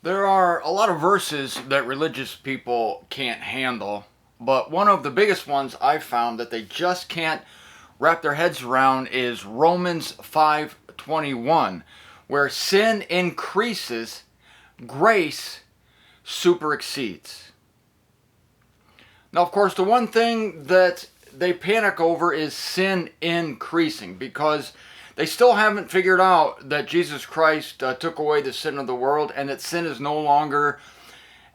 There are a lot of verses that religious people can't handle, but one of the biggest ones I've found that they just can't wrap their heads around is Romans 5:21, where sin increases, grace superexceeds. Now, of course, the one thing that they panic over is sin increasing, because they still haven't figured out that Jesus Christ took away the sin of the world and that sin is no longer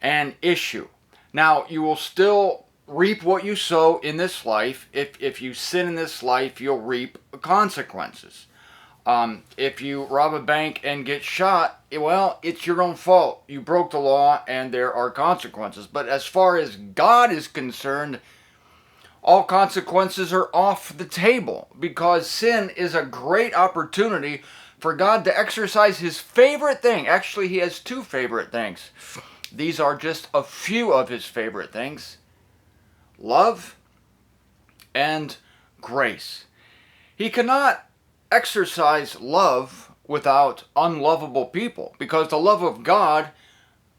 an issue. Now, you will still reap what you sow in this life. If you sin in this life, you'll reap consequences. If you rob a bank and get shot, well, it's your own fault. You broke the law and there are consequences. But as far as God is concerned, all consequences are off the table, because sin is a great opportunity for God to exercise his favorite thing. Actually, he has two favorite things. These are just a few of his favorite things: love and grace. He cannot exercise love without unlovable people, because the love of God,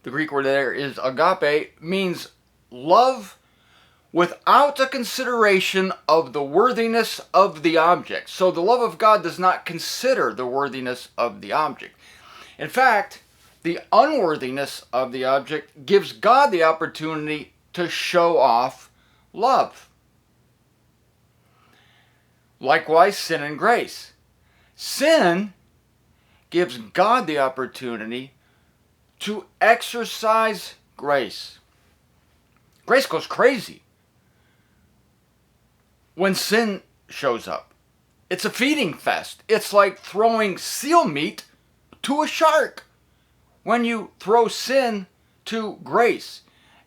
the Greek word there is agape, means love without a consideration of the worthiness of the object. So the love of God does not consider the worthiness of the object. In fact, the unworthiness of the object gives God the opportunity to show off love. Likewise, sin and grace. Sin gives God the opportunity to exercise grace. Grace goes crazy when sin shows up. It's a feeding fest. It's like throwing seal meat to a shark. When you throw sin to grace,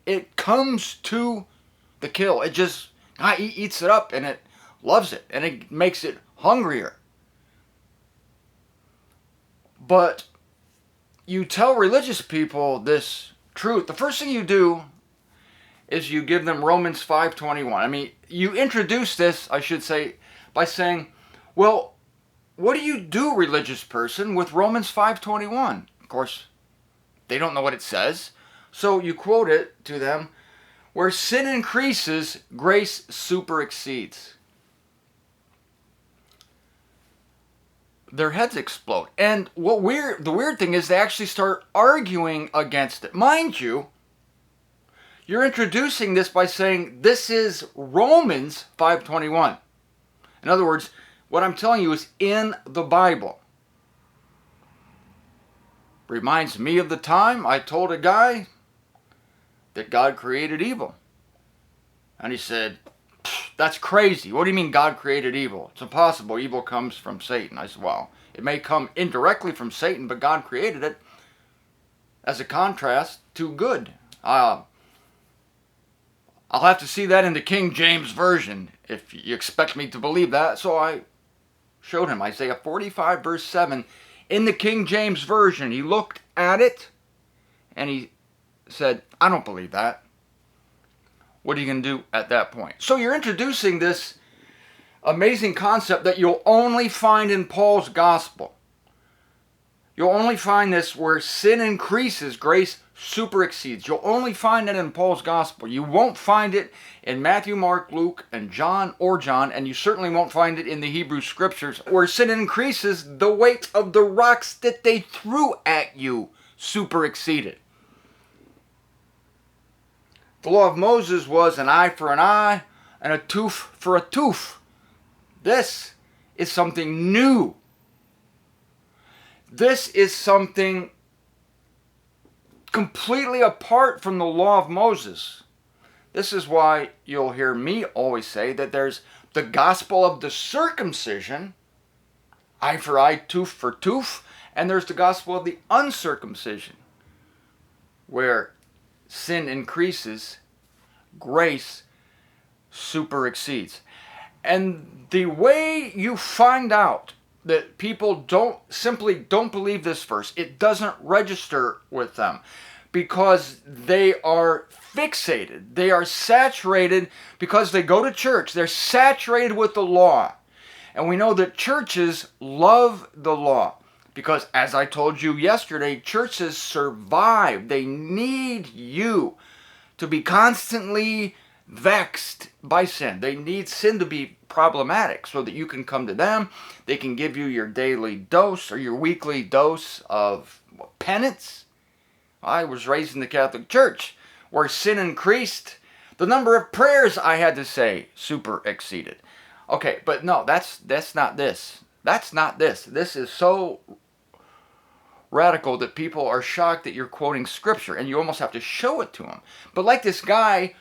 it comes to the kill. It just eats it up, and it loves it, and it makes it hungrier. But you tell religious people this truth, the first thing you do is you give them Romans 5:21. I mean, you introduce this, I should say, by saying, well, what do you do, religious person, with Romans 5:21? Of course, they don't know what it says. So you quote it to them: where sin increases, grace superexceeds. Their heads explode. And the weird thing is, they actually start arguing against it. Mind you, you're introducing this by saying this is Romans 5:21. In other words, what I'm telling you is in the Bible. Reminds me of the time I told a guy that God created evil. And he said, that's crazy. What do you mean God created evil? It's impossible. Evil comes from Satan. I said, well, it may come indirectly from Satan, but God created it as a contrast to good. I'll have to see that in the King James Version if you expect me to believe that. So I showed him Isaiah 45 verse 7 in the King James Version. He looked at it and he said, I don't believe that. What are you going to do at that point? So you're introducing this amazing concept that you'll only find in Paul's gospel. You'll only find this where sin increases, grace superexceeds. You'll only find it in Paul's gospel. You won't find it in Matthew, Mark, Luke, and John, and you certainly won't find it in the Hebrew scriptures, where sin increases, the weight of the rocks that they threw at you superexceeded. The law of Moses was an eye for an eye and a tooth for a tooth. This is something new. This is something completely apart from the law of Moses. This is why you'll hear me always say that there's the gospel of the circumcision, eye for eye, tooth for tooth, and there's the gospel of the uncircumcision, where sin increases, grace superexceeds. And the way you find out that people don't believe this verse, it doesn't register with them, because they are fixated, they are saturated, because they go to church, they're saturated with the law. And we know that churches love the law. Because as I told you yesterday, churches survive. They need you to be constantly vexed by sin. They need sin to be problematic so that you can come to them. They can give you your daily dose or your weekly dose of penance. I was raised in the Catholic Church where sin increased. The number of prayers I had to say super exceeded. Okay, but no, that's not this. That's not this. This is so radical that people are shocked that you're quoting scripture, and you almost have to show it to them. But like this guy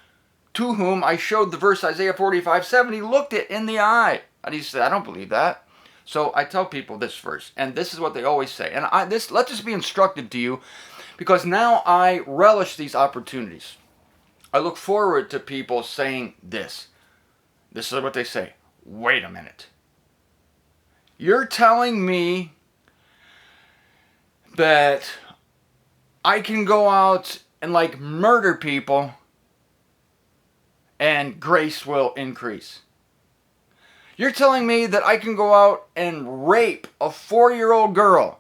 to whom I showed the verse Isaiah 45:7, he looked it in the eye, and he said, I don't believe that. So I tell people this verse, and this is what they always say. And let this be instructive to you, because now I relish these opportunities. I look forward to people saying this. This is what they say. Wait a minute. You're telling me that I can go out and murder people and grace will increase. You're telling me that I can go out and rape a 4-year-old girl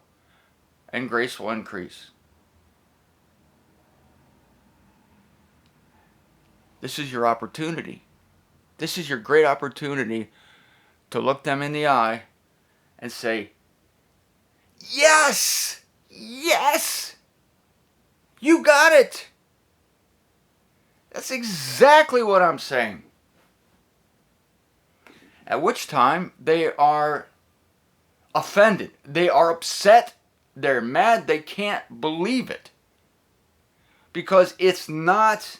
and grace will increase. This is your opportunity. This is your great opportunity to look them in the eye and say, yes! Yes! You got it! That's exactly what I'm saying. At which time they are offended. They are upset. They're mad. They can't believe it. Because it's not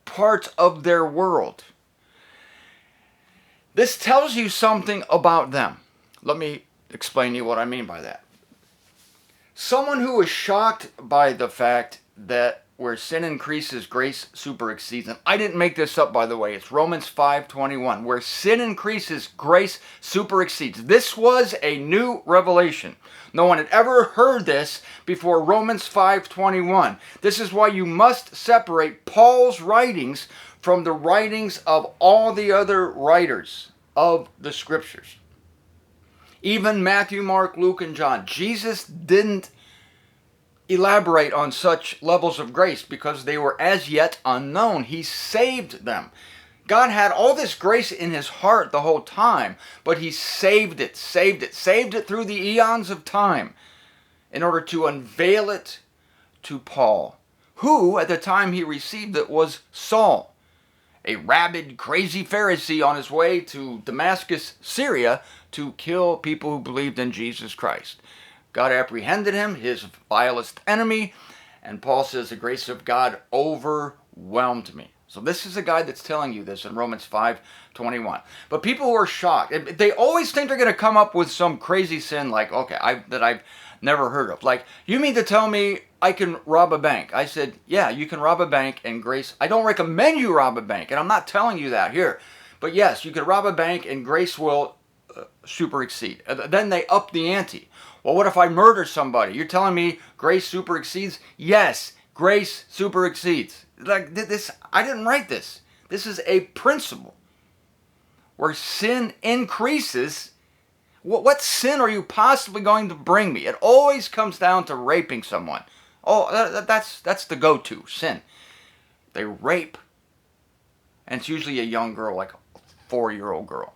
part of their world. This tells you something about them. Let me explain to you what I mean by that. Someone who is shocked by the fact that where sin increases, grace superexceeds. And I didn't make this up, by the way. It's Romans 5:21. Where sin increases, grace superexceeds. This was a new revelation. No one had ever heard this before Romans 5:21. This is why you must separate Paul's writings from the writings of all the other writers of the scriptures. Even Matthew, Mark, Luke, and John. Jesus didn't elaborate on such levels of grace because they were as yet unknown. He saved them. God had all this grace in his heart the whole time, but he saved it through the eons of time in order to unveil it to Paul, who at the time he received it was Saul, a rabid, crazy Pharisee on his way to Damascus, Syria, to kill people who believed in Jesus Christ. God apprehended him, his vilest enemy, and Paul says the grace of God overwhelmed me. So this is a guy that's telling you this in Romans 5:21. But people who are shocked, they always think they're going to come up with some crazy sin that I've never heard of. Like, you mean to tell me I can rob a bank? I said, yeah, you can rob a bank and grace. I don't recommend you rob a bank, and I'm not telling you that here. But yes, you can rob a bank and grace will superexceed. Then they up the ante. Well, what if I murder somebody? You're telling me grace superexceeds? Yes, grace superexceeds. Like this, I didn't write this. This is a principle where sin increases. What sin are you possibly going to bring me? It always comes down to raping someone. Oh, that's the go-to sin. They rape, and it's usually a young girl, like a 4-year-old girl.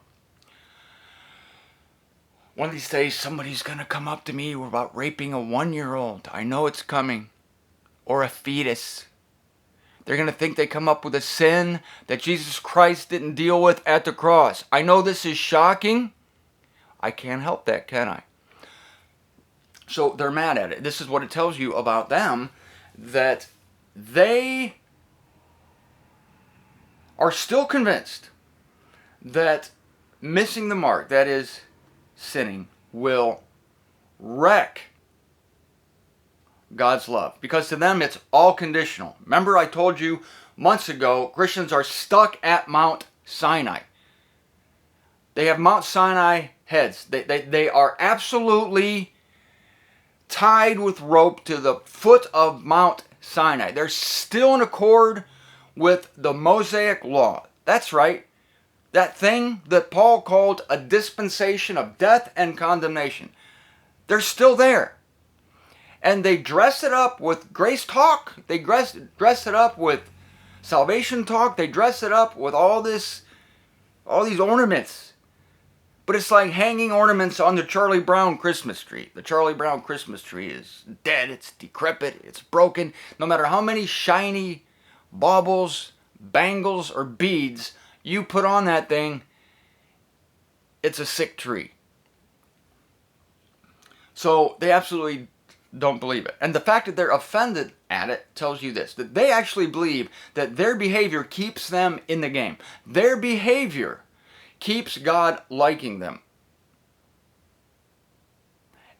One of these days, somebody's going to come up to me about raping a 1-year-old. I know it's coming. Or a fetus. They're going to think they come up with a sin that Jesus Christ didn't deal with at the cross. I know this is shocking. I can't help that, can I? So they're mad at it. This is what it tells you about them, that they are still convinced that missing the mark, that is, sinning, will wreck God's love. Because to them, it's all conditional. Remember, I told you months ago, Christians are stuck at Mount Sinai. They have Mount Sinai heads. They are absolutely tied with rope to the foot of Mount Sinai. They're still in accord with the Mosaic law. That's right. That thing that Paul called a dispensation of death and condemnation. They're still there. And they dress it up with grace talk. They dress it up with salvation talk. They dress it up with all these ornaments. But it's like hanging ornaments on the Charlie Brown Christmas tree. The Charlie Brown Christmas tree is dead. It's decrepit. It's broken. No matter how many shiny baubles, bangles, or beads you put on that thing, it's a sick tree. So they absolutely don't believe it. And the fact that they're offended at it tells you this, that they actually believe that their behavior keeps them in the game. Their behavior keeps God liking them.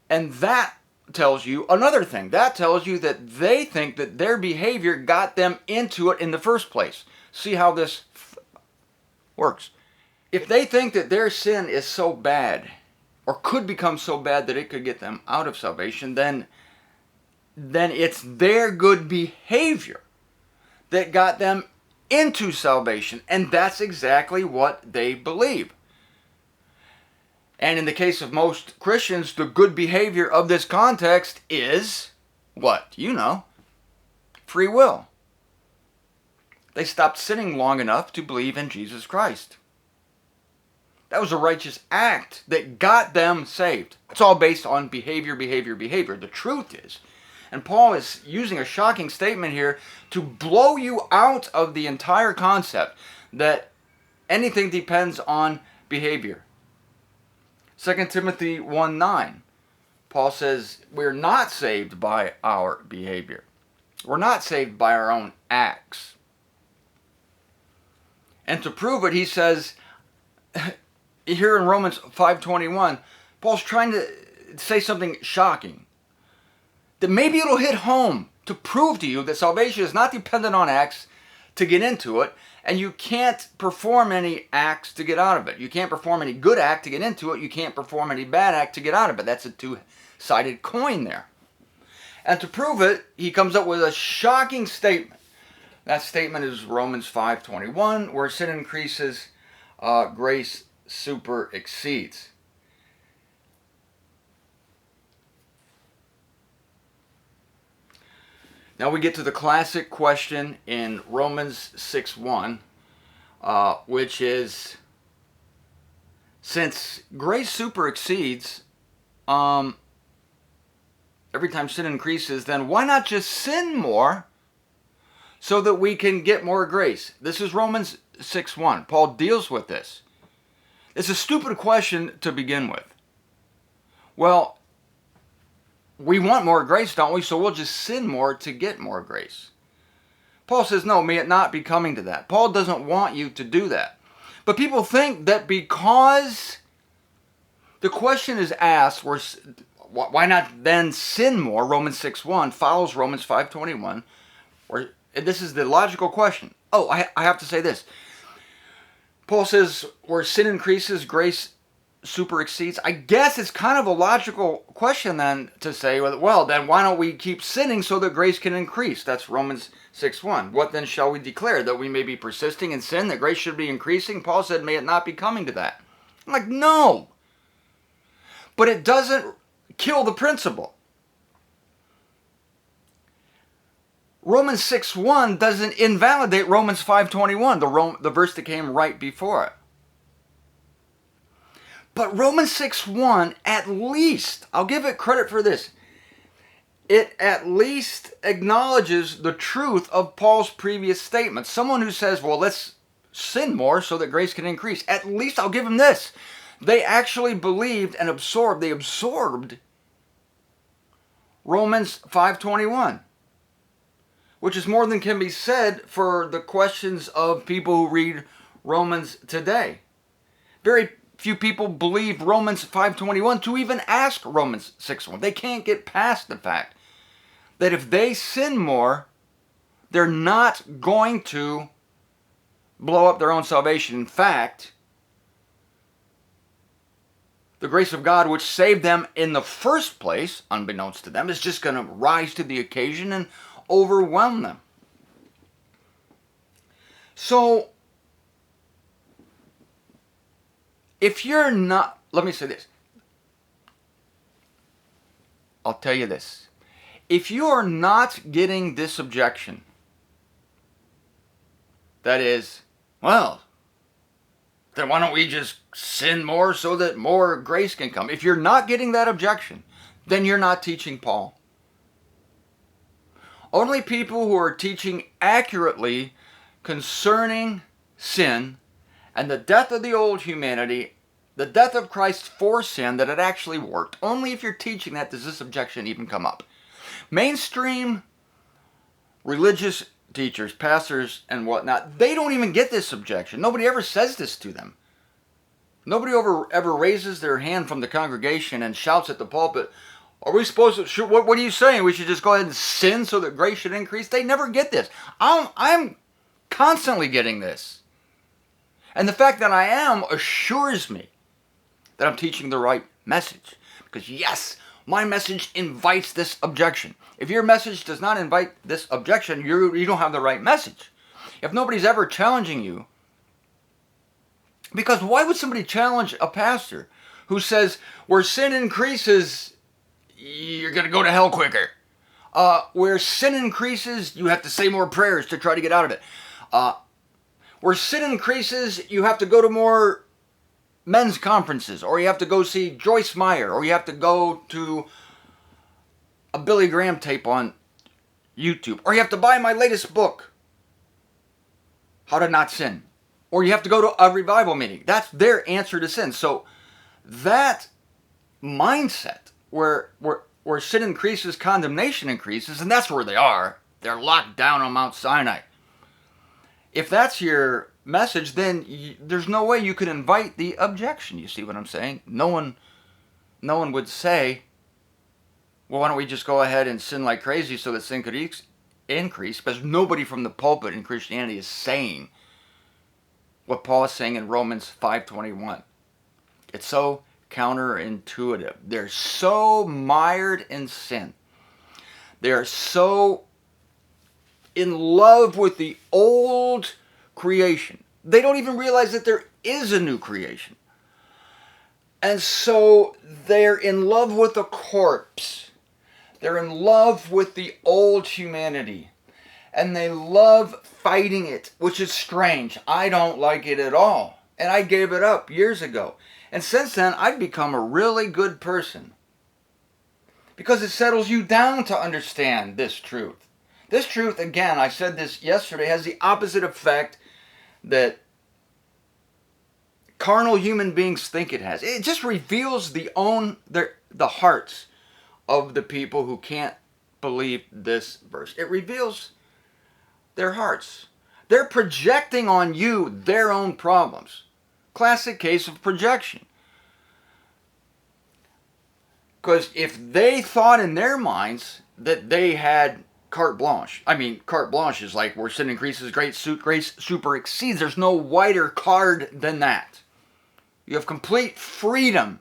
And that tells you another thing. That tells you that they think that their behavior got them into it in the first place. See how this works. If they think that their sin is so bad, or could become so bad that it could get them out of salvation, then it's their good behavior that got them into salvation. And that's exactly what they believe. And in the case of most Christians, the good behavior of this context is what? You know, free will. They stopped sinning long enough to believe in Jesus Christ. That was a righteous act that got them saved. It's all based on behavior. The truth is, and Paul is using a shocking statement here to blow you out of the entire concept that anything depends on behavior. 2 Timothy 1:9, Paul says we're not saved by our behavior. We're not saved by our own acts. And to prove it, he says, here in Romans 5:21, Paul's trying to say something shocking. That maybe it'll hit home to prove to you that salvation is not dependent on acts to get into it, and you can't perform any acts to get out of it. You can't perform any good act to get into it. You can't perform any bad act to get out of it. That's a two-sided coin there. And to prove it, he comes up with a shocking statement. That statement is Romans 5:21, where sin increases, grace superexceeds. Now we get to the classic question in Romans 6:1, which is, since grace superexceeds, every time sin increases, then why not just sin more so that we can get more grace? This is Romans 6:1. Paul deals with this. It's a stupid question to begin with. Well, we want more grace, don't we? So we'll just sin more to get more grace. Paul says, no, may it not be coming to that. Paul doesn't want you to do that. But people think that because the question is asked, why not then sin more? Romans 6:1 follows Romans 5:21. And this is the logical question. Oh, I have to say this. Paul says, where sin increases, grace superexceeds. I guess it's kind of a logical question then to say, well, then why don't we keep sinning so that grace can increase? That's Romans 6:1. What then shall we declare? That we may be persisting in sin, that grace should be increasing? Paul said, may it not be coming to that. I'm like, no. But it doesn't kill the principle. Romans 6:1 doesn't invalidate Romans 5:21, the verse that came right before it. But Romans 6:1, at least, I'll give it credit for this, it at least acknowledges the truth of Paul's previous statement. Someone who says, well, let's sin more so that grace can increase. At least I'll give him this. They actually believed and absorbed Romans 5:21. Which is more than can be said for the questions of people who read Romans today. Very few people believe Romans 5:21 to even ask Romans 6:1. They can't get past the fact that if they sin more, they're not going to blow up their own salvation. In fact, the grace of God, which saved them in the first place, unbeknownst to them, is just going to rise to the occasion and overwhelm them. So, if you're not, let me say this. I'll tell you this. If you are not getting this objection, that is, well, then why don't we just sin more so that more grace can come? If you're not getting that objection, then you're not teaching Paul. Only people who are teaching accurately concerning sin and the death of the old humanity, the death of Christ for sin, that it actually worked. Only if you're teaching that does this objection even come up. Mainstream religious teachers, pastors, and whatnot, they don't even get this objection. Nobody ever says this to them. Nobody ever raises their hand from the congregation and shouts at the pulpit, are we supposed to, what are you saying? We should just go ahead and sin so that grace should increase? They never get this. I'm constantly getting this. And the fact that I am assures me that I'm teaching the right message. Because yes, my message invites this objection. If your message does not invite this objection, you don't have the right message. If nobody's ever challenging you, because why would somebody challenge a pastor who says, where sin increases, you're going to go to hell quicker. Where sin increases, you have to say more prayers to try to get out of it. Where sin increases, you have to go to more men's conferences, or you have to go see Joyce Meyer, or you have to go to a Billy Graham tape on YouTube, or you have to buy my latest book, How to Not Sin, or you have to go to a revival meeting. That's their answer to sin. So that mindset where sin increases, condemnation increases, and that's where they are. They're locked down on Mount Sinai. If that's your message, then there's no way you could invite the objection. You see what I'm saying? No one would say, well, why don't we just go ahead and sin like crazy so that sin could increase? Because nobody from the pulpit in Christianity is saying what Paul is saying in Romans 5:21. It's so counterintuitive. They're so mired in sin. They're so in love with the old creation. They don't even realize that there is a new creation. And so they're in love with the corpse. They're in love with the old humanity. And they love fighting it, which is strange. I don't like it at all. And I gave it up years ago. And since then, I've become a really good person. Because it settles you down to understand this truth. This truth, again, I said this yesterday, has the opposite effect that carnal human beings think it has. It just reveals the hearts of the people who can't believe this verse. It reveals their hearts. They're projecting on you their own problems. Classic case of projection. Because if they thought in their minds that they had carte blanche, carte blanche is like where sin increases, grace superexceeds. There's no wider card than that. You have complete freedom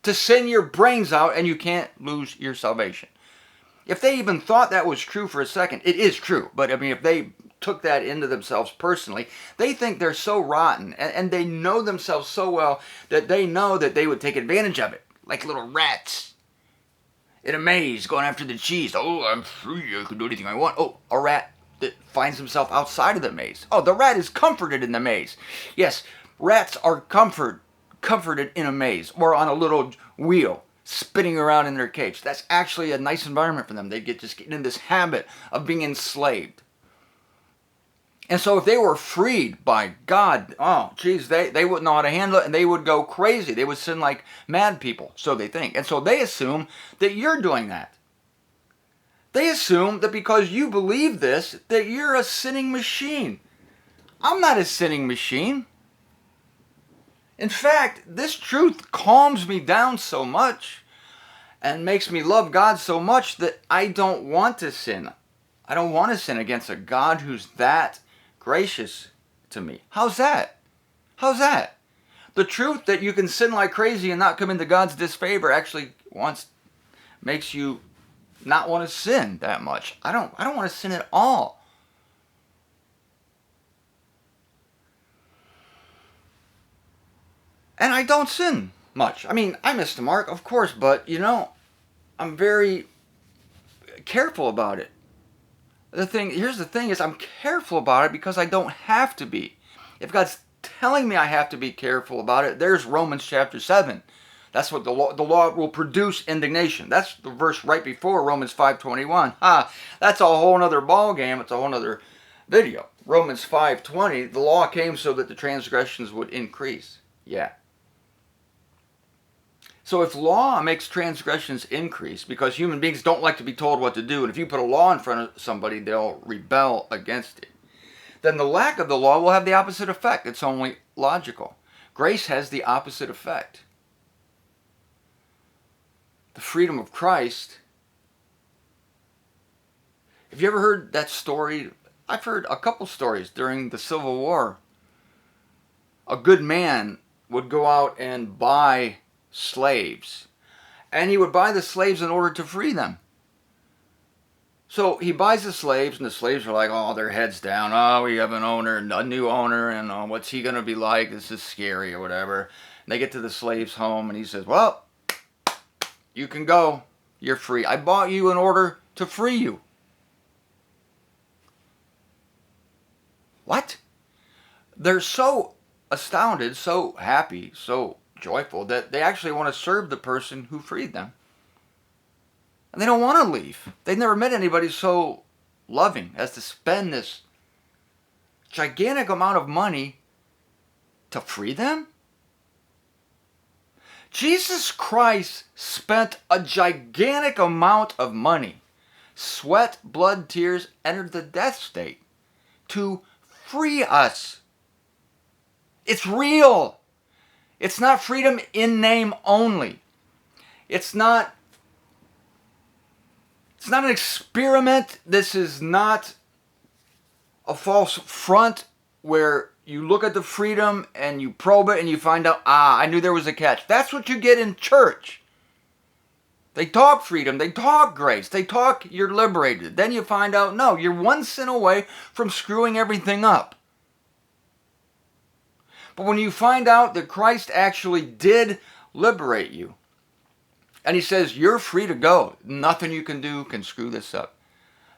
to sin your brains out and you can't lose your salvation. If they even thought that was true for a second, it is true. But if they took that into themselves personally, they think they're so rotten and they know themselves so well that they know that they would take advantage of it. Like little rats in a maze going after the cheese. Oh, I'm free. I can do anything I want. Oh, a rat that finds himself outside of the maze. Oh, the rat is comforted in the maze. Yes, rats are comforted in a maze or on a little wheel spinning around in their cage. That's actually a nice environment for them. They just get in this habit of being enslaved. And so if they were freed by God, they wouldn't know how to handle it and they would go crazy. They would sin like mad people, so they think. And so they assume that you're doing that. They assume that because you believe this, that you're a sinning machine. I'm not a sinning machine. In fact, this truth calms me down so much and makes me love God so much that I don't want to sin. I don't want to sin against a God who's that gracious to me. How's that? How's that? The truth that you can sin like crazy and not come into God's disfavor actually makes you not want to sin that much. I don't want to sin at all. And I don't sin much. I missed the mark, of course, but I'm very careful about it. Here's the thing is I'm careful about it because I don't have to be. If God's telling me I have to be careful about it, there's Romans chapter 7. That's what the law will produce indignation. That's the verse right before Romans 5:21. That's a whole nother ball game. It's a whole nother video. Romans 5:20, the law came so that the transgressions would increase. Yeah. So if law makes transgressions increase, because human beings don't like to be told what to do, and if you put a law in front of somebody, they'll rebel against it, then the lack of the law will have the opposite effect. It's only logical. Grace has the opposite effect. The freedom of Christ. Have you ever heard that story? I've heard a couple stories during the Civil War. A good man would go out and buy slaves, and he would buy the slaves in order to free them. So he buys the slaves, and the slaves are like, oh, their heads down. Oh, we have a new owner, and oh, what's he going to be like? This is scary or whatever. And they get to the slave's home, and he says, well, you can go. You're free. I bought you in order to free you. What? They're so astounded, so happy, so joyful that they actually want to serve the person who freed them. And they don't want to leave. They've never met anybody so loving as to spend this gigantic amount of money to free them. Jesus Christ spent a gigantic amount of money, sweat, blood, tears, entered the death state to free us. It's real. It's not freedom in name only. It's not an experiment. This is not a false front where you look at the freedom and you probe it and you find out, I knew there was a catch. That's what you get in church. They talk freedom, they talk grace, they talk you're liberated. Then you find out, no, you're one sin away from screwing everything up. But when you find out that Christ actually did liberate you, and he says, you're free to go, nothing you can do can screw this up,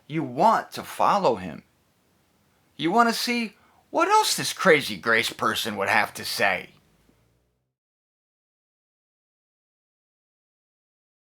you want to follow him. You want to see what else this crazy grace person would have to say.